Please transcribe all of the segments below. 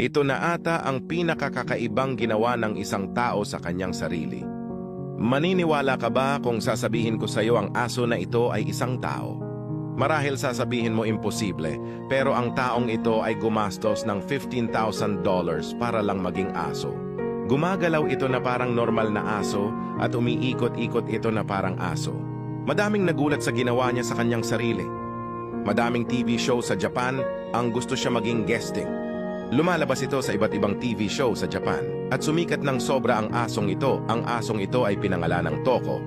Ito na ata ang pinakakakaibang ginawa ng isang tao sa kanyang sarili. Maniniwala ka ba kung sasabihin ko sa iyo ang aso na ito ay isang tao? Marahil sasabihin mo imposible, pero ang taong ito ay gumastos ng $15,000 para lang maging aso. Gumagalaw ito na parang normal na aso at umiikot-ikot ito na parang aso. Madaming nagulat sa ginawa niya sa kanyang sarili. Madaming TV show sa Japan ang gusto siya maging guesting. Lumalabas ito sa iba't ibang TV show sa Japan at sumikat ng sobra ang asong ito. Ang asong ito ay pinangalan ng Toko.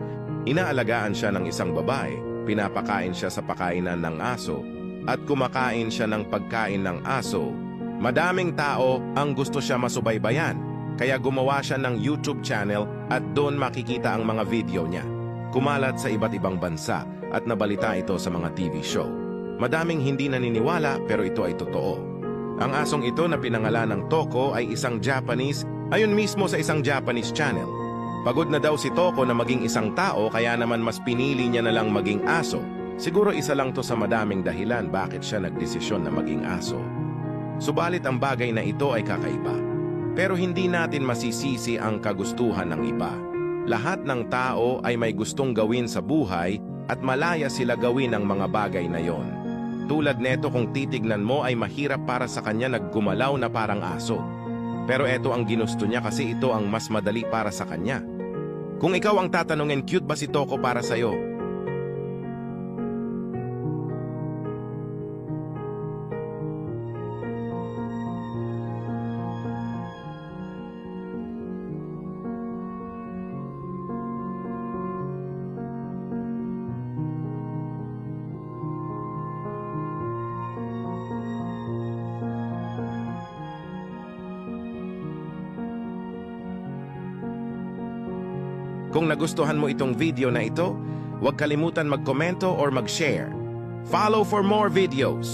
Inaalagaan siya ng isang babae, pinapakain siya sa pakainan ng aso at kumakain siya ng pagkain ng aso. Madaming tao ang gusto siya masubaybayan, kaya gumawa siya ng YouTube channel at doon makikita ang mga video niya. Kumalat sa iba't ibang bansa at nabalita ito sa mga TV show. Madaming hindi naniniwala pero ito ay totoo. Ang asong ito na pinangalan ng Toko ay isang Japanese, ayon mismo sa isang Japanese channel. Pagod na daw si Toko na maging isang tao kaya naman mas pinili niya na lang maging aso. Siguro isa lang to sa madaming dahilan bakit siya nagdesisyon na maging aso. Subalit ang bagay na ito ay kakaiba. Pero hindi natin masisisi ang kagustuhan ng iba. Lahat ng tao ay may gustong gawin sa buhay at malaya sila gawin ang mga bagay na yon. Tulad neto kung titignan mo ay mahirap para sa kanya naggumalaw na parang aso. Pero eto ang ginusto niya kasi ito ang mas madali para sa kanya. Kung ikaw ang tatanungin, cute ba si Toko para sa'yo? Kung nagustuhan mo itong video na ito, huwag kalimutan mag-komento or mag-share. Follow for more videos!